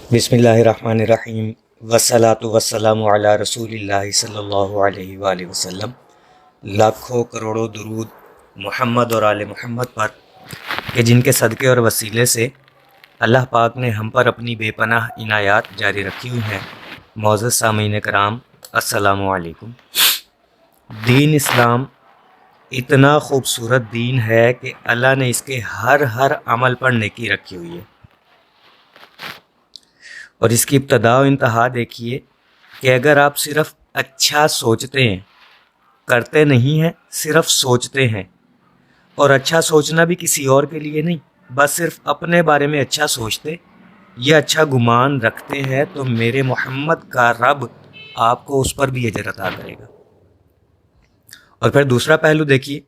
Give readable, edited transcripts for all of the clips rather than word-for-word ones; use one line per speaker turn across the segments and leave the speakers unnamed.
بسم اللہ الرحمن الرحیم والصلاۃ والسلام علی رسول اللہ صلی اللہ علیہ وآلہ وسلم۔ لاکھوں کروڑوں درود محمد اور آل محمد پر کہ جن کے صدقے اور وسیلے سے اللہ پاک نے ہم پر اپنی بے پناہ عنایات جاری رکھی ہوئی ہیں۔ معزز سامعین کرام، السلام علیکم۔ دین اسلام اتنا خوبصورت دین ہے کہ اللہ نے اس کے ہر عمل پر نیکی رکھی ہوئی ہے، اور اس کی ابتدا و انتہا دیکھیے کہ اگر آپ صرف اچھا سوچتے ہیں، کرتے نہیں ہیں، صرف سوچتے ہیں، اور اچھا سوچنا بھی کسی اور کے لیے نہیں، بس صرف اپنے بارے میں اچھا سوچتے یا اچھا گمان رکھتے ہیں، تو میرے محمد کا رب آپ کو اس پر بھی اجر عطا کرے گا۔ اور پھر دوسرا پہلو دیکھیے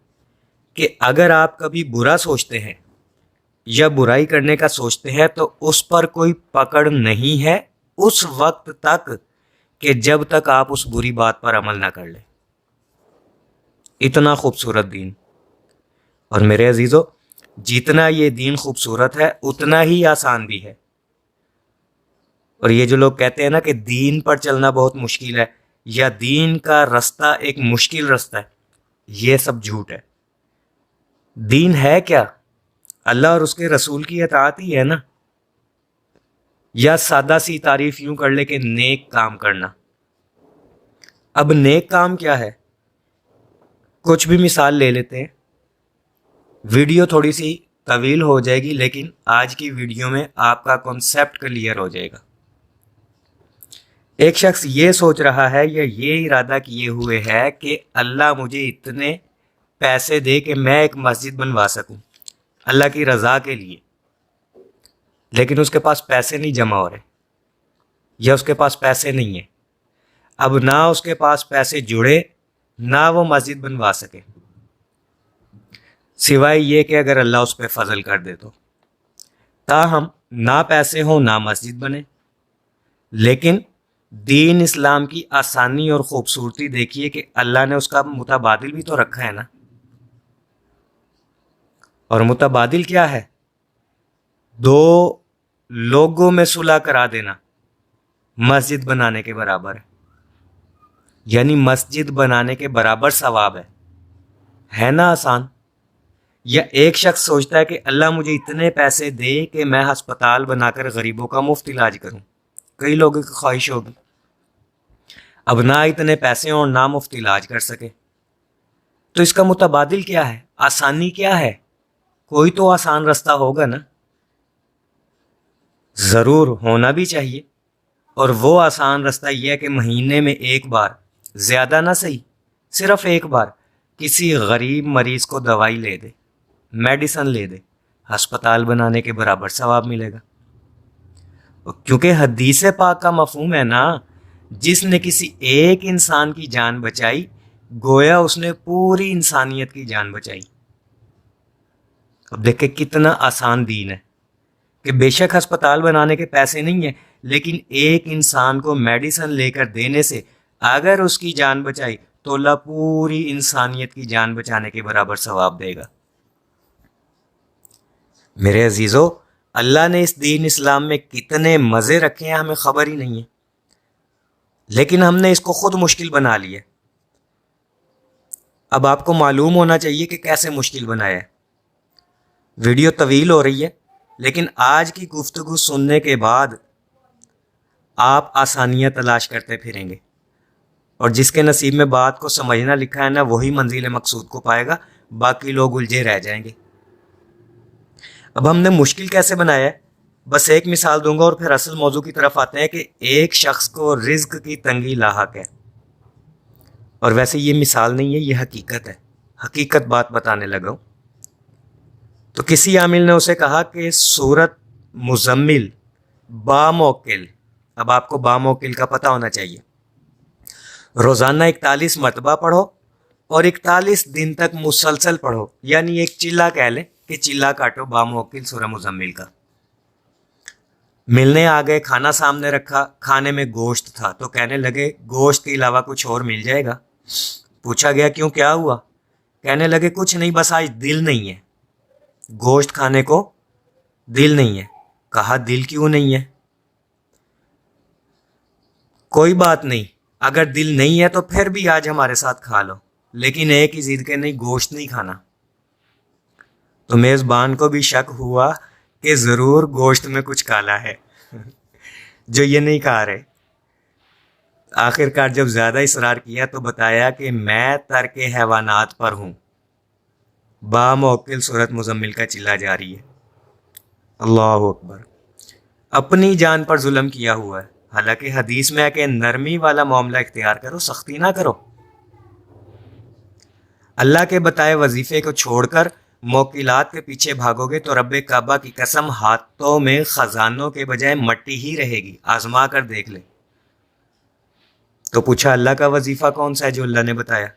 کہ اگر آپ کبھی برا سوچتے ہیں یا برائی کرنے کا سوچتے ہیں تو اس پر کوئی پکڑ نہیں ہے اس وقت تک کہ جب تک آپ اس بری بات پر عمل نہ کر لیں۔ اتنا خوبصورت دین، اور میرے عزیزو، جتنا یہ دین خوبصورت ہے اتنا ہی آسان بھی ہے۔ اور یہ جو لوگ کہتے ہیں نا کہ دین پر چلنا بہت مشکل ہے یا دین کا رستہ ایک مشکل رستہ ہے، یہ سب جھوٹ ہے۔ دین ہے کیا؟ اللہ اور اس کے رسول کی اطاعت ہی ہے نا، یا سادہ سی تعریف یوں کر لے کہ نیک کام کرنا۔ اب نیک کام کیا ہے؟ کچھ بھی مثال لے لیتے ہیں، ویڈیو تھوڑی سی طویل ہو جائے گی لیکن آج کی ویڈیو میں آپ کا کنسیپٹ کلیئر ہو جائے گا۔ ایک شخص یہ سوچ رہا ہے یا یہ ارادہ کیے ہوئے ہے کہ اللہ مجھے اتنے پیسے دے کہ میں ایک مسجد بنوا سکوں اللہ کی رضا کے لیے، لیکن اس کے پاس پیسے نہیں جمع ہو رہے یا اس کے پاس پیسے نہیں ہیں۔ اب نہ اس کے پاس پیسے جڑے نہ وہ مسجد بنوا سکے، سوائے یہ کہ اگر اللہ اس پہ فضل کر دے تو۔ تاہم نہ پیسے ہوں نہ مسجد بنے، لیکن دین اسلام کی آسانی اور خوبصورتی دیکھیے کہ اللہ نے اس کا متبادل بھی تو رکھا ہے نا۔ اور متبادل کیا ہے؟ دو لوگوں میں صلح کرا دینا مسجد بنانے کے برابر ہے، یعنی مسجد بنانے کے برابر ثواب ہے نا آسان؟ یا ایک شخص سوچتا ہے کہ اللہ مجھے اتنے پیسے دے کہ میں ہسپتال بنا کر غریبوں کا مفت علاج کروں، کئی لوگوں کی خواہش ہوگی۔ اب نہ اتنے پیسے اور نہ مفت علاج کر سکے، تو اس کا متبادل کیا ہے؟ آسانی کیا ہے؟ کوئی تو آسان رستہ ہوگا نا، ضرور ہونا بھی چاہیے۔ اور وہ آسان رستہ یہ ہے کہ مہینے میں ایک بار، زیادہ نہ صحیح، صرف ایک بار کسی غریب مریض کو دوائی لے دے، میڈیسن لے دے، ہسپتال بنانے کے برابر ثواب ملے گا۔ کیونکہ حدیث پاک کا مفہوم ہے نا، جس نے کسی ایک انسان کی جان بچائی گویا اس نے پوری انسانیت کی جان بچائی۔ اب دیکھیں کتنا آسان دین ہے کہ بے شک ہسپتال بنانے کے پیسے نہیں ہیں، لیکن ایک انسان کو میڈیسن لے کر دینے سے اگر اس کی جان بچائی تو اللہ پوری انسانیت کی جان بچانے کے برابر ثواب دے گا۔ میرے عزیزو، اللہ نے اس دین اسلام میں کتنے مزے رکھے ہیں ہمیں خبر ہی نہیں ہے، لیکن ہم نے اس کو خود مشکل بنا لیا۔ اب آپ کو معلوم ہونا چاہیے کہ کیسے مشکل بنایا ہے۔ ویڈیو طویل ہو رہی ہے لیکن آج کی گفتگو سننے کے بعد آپ آسانیاں تلاش کرتے پھریں گے، اور جس کے نصیب میں بات کو سمجھنا لکھا ہے نا وہی منزل مقصود کو پائے گا، باقی لوگ الجھے رہ جائیں گے۔ اب ہم نے مشکل کیسے بنایا ہے؟ بس ایک مثال دوں گا اور پھر اصل موضوع کی طرف آتے ہیں کہ ایک شخص کو رزق کی تنگی لاحق ہے، اور ویسے یہ مثال نہیں ہے، یہ حقیقت ہے، حقیقت بات بتانے لگا ہوں۔ تو کسی عامل نے اسے کہا کہ سورت مزمل باموکل، اب آپ کو باموکل کا پتہ ہونا چاہیے، روزانہ 41 مرتبہ پڑھو اور 41 دن تک مسلسل پڑھو، یعنی ایک چلہ کہہ لیں کہ چلہ کاٹو باموکل سورہ مزمل کا۔ ملنے آ گئے، کھانا سامنے رکھا، کھانے میں گوشت تھا تو کہنے لگے گوشت کے علاوہ کچھ اور مل جائے گا؟ پوچھا گیا کیوں، کیا ہوا؟ کہنے لگے کچھ نہیں، بس آج دل نہیں ہے، گوشت کھانے کو دل نہیں ہے۔ کہا دل کیوں نہیں ہے؟ کوئی بات نہیں، اگر دل نہیں ہے تو پھر بھی آج ہمارے ساتھ کھا لو، لیکن ایک ہی ضد کے نہیں، گوشت نہیں کھانا۔ تو میزبان کو بھی شک ہوا کہ ضرور گوشت میں کچھ کالا ہے جو یہ نہیں کھا رہے۔ آخر کار جب زیادہ اصرار کیا تو بتایا کہ میں ترک حیوانات پر ہوں۔ باموکل سورت مزمل کا چلا جاری ہے۔ اللہ اکبر۔ اپنی جان پر ظلم کیا ہوا ہے، حالانکہ حدیث میں ہے کہ نرمی والا معاملہ اختیار کرو، سختی نہ کرو۔ اللہ کے بتائے وظیفے کو چھوڑ کر موکلات کے پیچھے بھاگو گے تو رب کعبہ کی قسم ہاتھوں میں خزانوں کے بجائے مٹی ہی رہے گی، آزما کر دیکھ لے۔ تو پوچھا اللہ کا وظیفہ کون سا ہے جو اللہ نے بتایا؟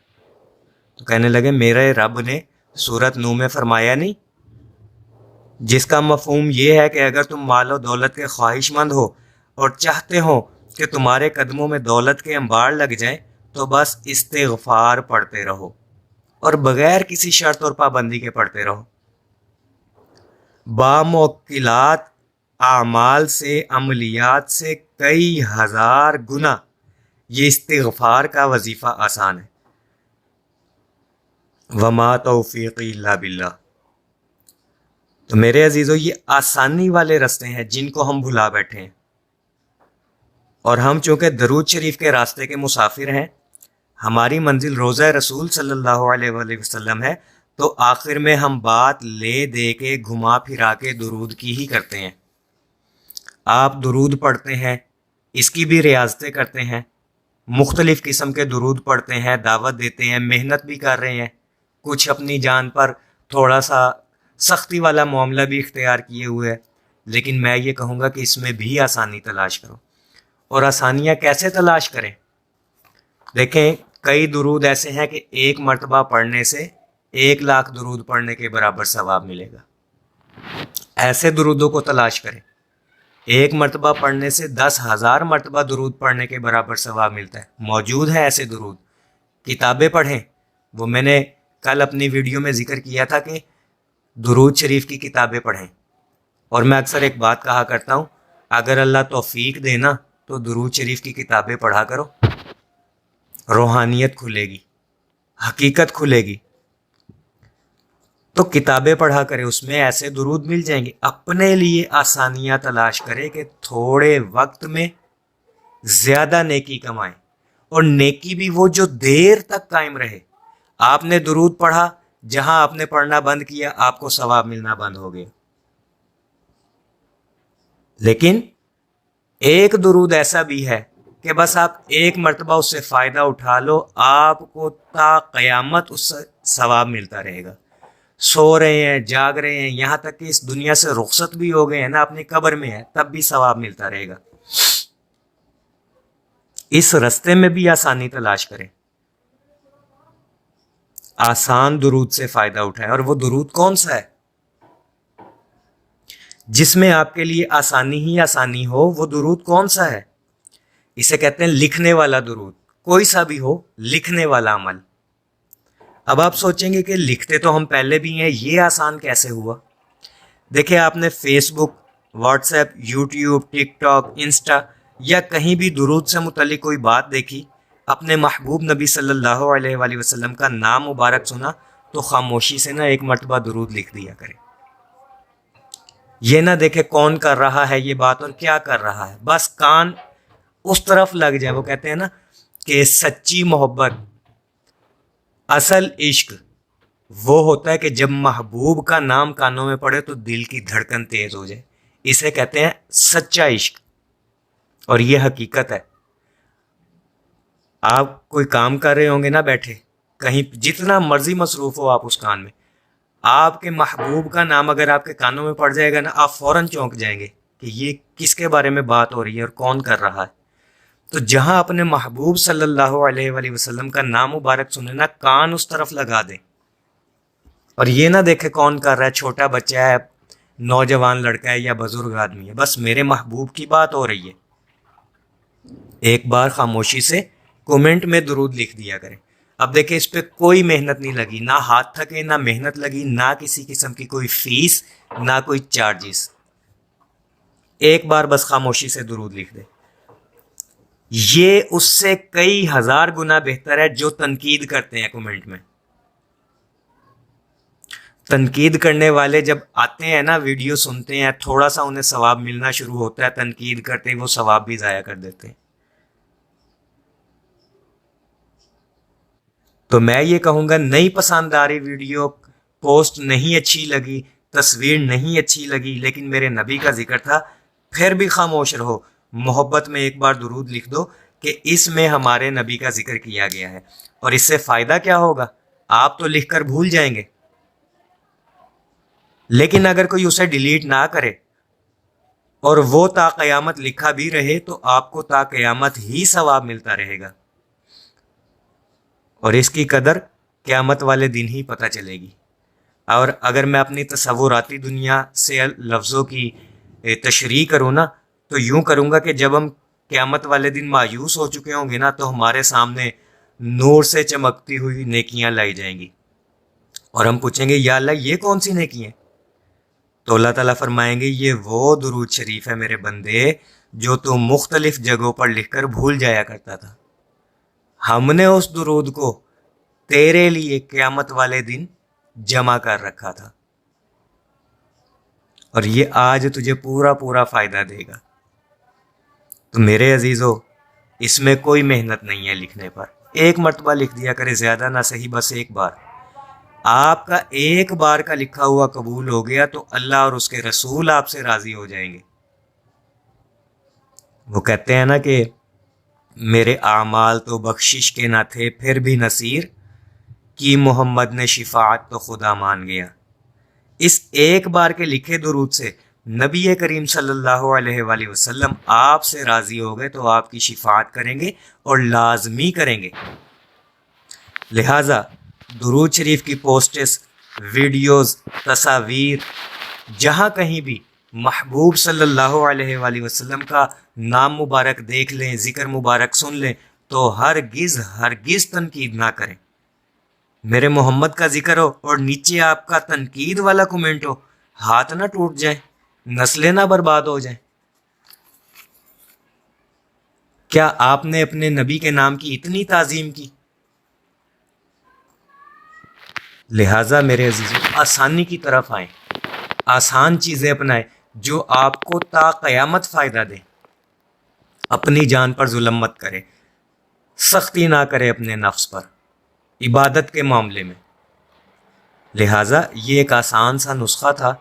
تو کہنے لگے میرے رب نے سورت نو میں فرمایا نہیں، جس کا مفہوم یہ ہے کہ اگر تم مال و دولت کے خواہش مند ہو اور چاہتے ہو کہ تمہارے قدموں میں دولت کے انبار لگ جائیں تو بس استغفار پڑھتے رہو اور بغیر کسی شرط اور پابندی کے پڑھتے رہو۔ باموکلات اعمال سے، عملیات سے کئی ہزار گنا یہ استغفار کا وظیفہ آسان ہے۔ وما توفیقی الا باللہ۔ تو میرے عزیزو، یہ آسانی والے راستے ہیں جن کو ہم بھلا بیٹھے ہیں، اور ہم چونکہ درود شریف کے راستے کے مسافر ہیں، ہماری منزل روضہ رسول صلی اللہ علیہ وآلہ وسلم ہے، تو آخر میں ہم بات لے دے کے گھما پھرا کے درود کی ہی کرتے ہیں۔ آپ درود پڑھتے ہیں، اس کی بھی ریاضتیں کرتے ہیں، مختلف قسم کے درود پڑھتے ہیں، دعوت دیتے ہیں، محنت بھی کر رہے ہیں، کچھ اپنی جان پر تھوڑا سا سختی والا معاملہ بھی اختیار کیے ہوئے ہے، لیکن میں یہ کہوں گا کہ اس میں بھی آسانی تلاش کرو۔ اور آسانیاں کیسے تلاش کریں؟ دیکھیں، کئی درود ایسے ہیں کہ ایک مرتبہ پڑھنے سے 1,00,000 درود پڑھنے کے برابر ثواب ملے گا۔ ایسے درودوں کو تلاش کریں۔ ایک مرتبہ پڑھنے سے 10,000 مرتبہ درود پڑھنے کے برابر ثواب ملتا ہے۔ موجود ہے ایسے درود، کتابیں پڑھیں۔ وہ میں نے کل اپنی ویڈیو میں ذکر کیا تھا کہ درود شریف کی کتابیں پڑھیں، اور میں اکثر ایک بات کہا کرتا ہوں، اگر اللہ توفیق دے نا تو درود شریف کی کتابیں پڑھا کرو، روحانیت کھلے گی، حقیقت کھلے گی۔ تو کتابیں پڑھا کرے، اس میں ایسے درود مل جائیں گے۔ اپنے لیے آسانیاں تلاش کرے کہ تھوڑے وقت میں زیادہ نیکی کمائیں، اور نیکی بھی وہ جو دیر تک قائم رہے۔ آپ نے درود پڑھا، جہاں آپ نے پڑھنا بند کیا آپ کو ثواب ملنا بند ہو گیا۔ لیکن ایک درود ایسا بھی ہے کہ بس آپ ایک مرتبہ اس سے فائدہ اٹھا لو، آپ کو تا قیامت اس سے ثواب ملتا رہے گا۔ سو رہے ہیں، جاگ رہے ہیں، یہاں تک کہ اس دنیا سے رخصت بھی ہو گئے ہیں نا، اپنی قبر میں ہے، تب بھی ثواب ملتا رہے گا۔ اس رستے میں بھی آسانی تلاش کریں، آسان درود سے فائدہ اٹھائیں۔ اور وہ درود کون سا ہے جس میں آپ کے لیے آسانی ہی آسانی ہو؟ وہ درود کون سا ہے؟ اسے کہتے ہیں لکھنے والا درود، کوئی سا بھی ہو، لکھنے والا عمل۔ اب آپ سوچیں گے کہ لکھتے تو ہم پہلے بھی ہیں، یہ آسان کیسے ہوا؟ دیکھیں، آپ نے فیس بک، واٹس ایپ، یوٹیوب، ٹک ٹاک، انسٹا یا کہیں بھی درود سے متعلق کوئی بات دیکھی، اپنے محبوب نبی صلی اللہ علیہ وآلہ وسلم کا نام مبارک سنا، تو خاموشی سے ایک مرتبہ درود لکھ دیا کریں۔ یہ نہ دیکھے کون کر رہا ہے یہ بات اور کیا کر رہا ہے، بس کان اس طرف لگ جائے۔ وہ کہتے ہیں نا کہ سچی محبت، اصل عشق وہ ہوتا ہے کہ جب محبوب کا نام کانوں میں پڑے تو دل کی دھڑکن تیز ہو جائے، اسے کہتے ہیں سچا عشق، اور یہ حقیقت ہے۔ آپ کوئی کام کر رہے ہوں گے نا بیٹھے، کہیں جتنا مرضی مصروف ہو آپ اس کام میں، آپ کے محبوب کا نام اگر آپ کے کانوں میں پڑ جائے گا نا، آپ فوراً چونک جائیں گے کہ یہ کس کے بارے میں بات ہو رہی ہے اور کون کر رہا ہے۔ تو جہاں اپنے محبوب صلی اللہ علیہ وآلہ وسلم کا نام مبارک سنے نا، کان اس طرف لگا دیں، اور یہ نہ دیکھے کون کر رہا ہے، چھوٹا بچہ ہے، نوجوان لڑکا ہے یا بزرگ آدمی ہے، بس میرے محبوب کی بات ہو رہی ہے۔ ایک بار خاموشی سے کومنٹ میں درود لکھ دیا کریں۔ اب دیکھیں، اس پہ کوئی محنت نہیں لگی، نہ ہاتھ تھکے، نہ محنت لگی، نہ کسی قسم کی کوئی فیس، نہ کوئی چارجز۔ ایک بار بس خاموشی سے درود لکھ دیں۔ یہ اس سے کئی ہزار گنا بہتر ہے جو تنقید کرتے ہیں کمنٹ میں۔ تنقید کرنے والے جب آتے ہیں نا، ویڈیو سنتے ہیں، تھوڑا سا انہیں ثواب ملنا شروع ہوتا ہے، تنقید کرتے ہیں وہ ثواب بھی ضائع کر دیتے ہیں۔ تو میں یہ کہوں گا، نہیں پسند آ رہی ویڈیو، پوسٹ نہیں اچھی لگی، تصویر نہیں اچھی لگی، لیکن میرے نبی کا ذکر تھا، پھر بھی خاموش رہو، محبت میں ایک بار درود لکھ دو کہ اس میں ہمارے نبی کا ذکر کیا گیا ہے۔ اور اس سے فائدہ کیا ہوگا؟ آپ تو لکھ کر بھول جائیں گے، لیکن اگر کوئی اسے ڈیلیٹ نہ کرے اور وہ تا قیامت لکھا بھی رہے تو آپ کو تا قیامت ہی ثواب ملتا رہے گا، اور اس کی قدر قیامت والے دن ہی پتہ چلے گی۔ اور اگر میں اپنی تصوراتی دنیا سے لفظوں کی تشریح کروں نا، تو یوں کروں گا کہ جب ہم قیامت والے دن مایوس ہو چکے ہوں گے نا، تو ہمارے سامنے نور سے چمکتی ہوئی نیکیاں لائی جائیں گی، اور ہم پوچھیں گے یا اللہ یہ کون سی نیکی ہیں؟ تو اللہ تعالیٰ فرمائیں گے یہ وہ درود شریف ہے میرے بندے جو تو مختلف جگہوں پر لکھ کر بھول جایا کرتا تھا، ہم نے اس درود کو تیرے لیے قیامت والے دن جمع کر رکھا تھا، اور یہ آج تجھے پورا فائدہ دے گا۔ تو میرے عزیزو، اس میں کوئی محنت نہیں ہے لکھنے پر، ایک مرتبہ لکھ دیا کرے، زیادہ نہ صحیح بس ایک بار۔ آپ کا ایک بار کا لکھا ہوا قبول ہو گیا تو اللہ اور اس کے رسول آپ سے راضی ہو جائیں گے۔ وہ کہتے ہیں نا کہ میرے اعمال تو بخشش کے نہ تھے، پھر بھی نصیر کی محمد نے شفاعت تو خدا مان گیا۔ اس ایک بار کے لکھے درود سے نبی کریم صلی اللہ علیہ وآلہ وسلم آپ سے راضی ہو گئے تو آپ کی شفاعت کریں گے اور لازمی کریں گے۔ لہٰذا درود شریف کی پوسٹس، ویڈیوز، تصاویر، جہاں کہیں بھی محبوب صلی اللہ علیہ وآلہ وسلم کا نام مبارک دیکھ لیں، ذکر مبارک سن لیں تو ہرگز تنقید نہ کریں۔ میرے محمد کا ذکر ہو اور نیچے آپ کا تنقید والا کمنٹ ہو، ہاتھ نہ ٹوٹ جائیں، نسلیں نہ برباد ہو جائیں۔ کیا آپ نے اپنے نبی کے نام کی اتنی تعظیم کی؟ لہٰذا میرے عزیزوں، آسانی کی طرف آئیں، آسان چیزیں اپنائیں جو آپ کو تا قیامت فائدہ دیں۔ اپنی جان پر ظلم مت کرے، سختی نہ کرے اپنے نفس پر عبادت کے معاملے میں۔ لہٰذا یہ ایک آسان سا نسخہ تھا،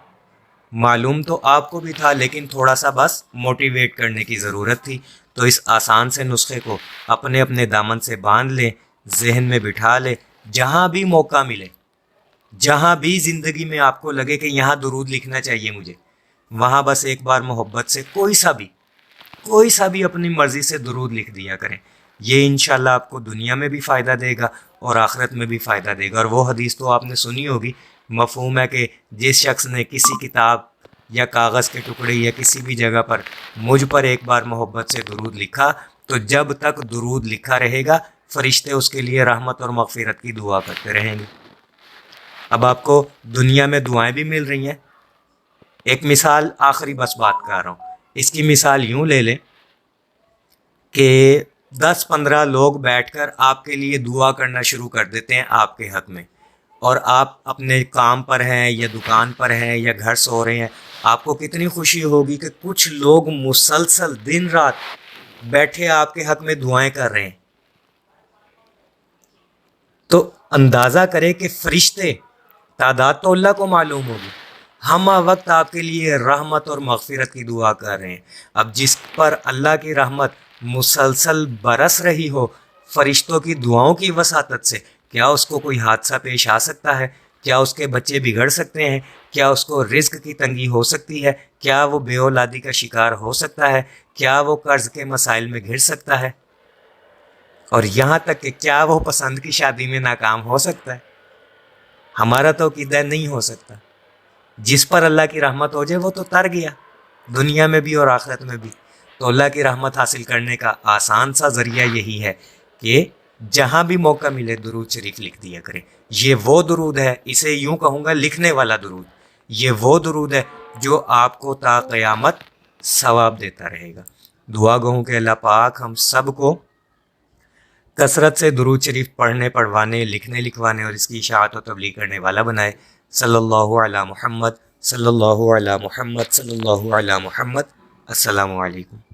معلوم تو آپ کو بھی تھا، لیکن تھوڑا سا بس موٹیویٹ کرنے کی ضرورت تھی۔ تو اس آسان سے نسخے کو اپنے دامن سے باندھ لیں، ذہن میں بٹھا لیں، جہاں بھی موقع ملے، جہاں بھی زندگی میں آپ کو لگے کہ یہاں درود لکھنا چاہیے مجھے، وہاں بس ایک بار محبت سے کوئی سا بھی اپنی مرضی سے درود لکھ دیا کریں۔ یہ انشاءاللہ آپ کو دنیا میں بھی فائدہ دے گا اور آخرت میں بھی فائدہ دے گا۔ اور وہ حدیث تو آپ نے سنی ہوگی، مفہوم ہے کہ جس شخص نے کسی کتاب یا کاغذ کے ٹکڑے یا کسی بھی جگہ پر مجھ پر ایک بار محبت سے درود لکھا تو جب تک درود لکھا رہے گا فرشتے اس کے لیے رحمت اور مغفرت کی دعا کرتے رہیں گے۔ اب آپ کو دنیا میں دعائیں بھی مل رہی ہیں۔ ایک مثال، آخری بس بات کر رہا ہوں، اس کی مثال یوں لے لیں کہ 10-15 لوگ بیٹھ کر آپ کے لیے دعا کرنا شروع کر دیتے ہیں آپ کے حق میں، اور آپ اپنے کام پر ہیں یا دکان پر ہیں یا گھر سو رہے ہیں، آپ کو کتنی خوشی ہوگی کہ کچھ لوگ مسلسل دن رات بیٹھے آپ کے حق میں دعائیں کر رہے ہیں۔ تو اندازہ کرے کہ فرشتے تعداد تو اللہ کو معلوم ہوگی، ہم وقت آپ کے لیے رحمت اور مغفرت کی دعا کر رہے ہیں۔ اب جس پر اللہ کی رحمت مسلسل برس رہی ہو فرشتوں کی دعاؤں کی وساطت سے، کیا اس کو کوئی حادثہ پیش آ سکتا ہے؟ کیا اس کے بچے بگڑ سکتے ہیں؟ کیا اس کو رزق کی تنگی ہو سکتی ہے؟ کیا وہ بے اولادی کا شکار ہو سکتا ہے؟ کیا وہ قرض کے مسائل میں گھر سکتا ہے؟ اور یہاں تک کہ کیا وہ پسند کی شادی میں ناکام ہو سکتا ہے؟ ہمارا تو عقیدہ نہیں ہو سکتا۔ جس پر اللہ کی رحمت ہو جائے وہ تو تر گیا، دنیا میں بھی اور آخرت میں بھی۔ تو اللہ کی رحمت حاصل کرنے کا آسان سا ذریعہ یہی ہے کہ جہاں بھی موقع ملے درود شریف لکھ دیا کریں۔ یہ وہ درود ہے، اسے یوں کہوں گا لکھنے والا درود، یہ وہ درود ہے جو آپ کو تا قیامت ثواب دیتا رہے گا۔ دعا گو ہوں کہ اللہ پاک ہم سب کو کثرت سے درود شریف پڑھنے، پڑھوانے، لکھنے، لکھوانے اور اس کی اشاعت و تبلیغ کرنے والا بنائے۔ صلی اللہ علی محمد، صلی اللہ علی محمد، صلی اللہ علی محمد۔ السلام علیکم۔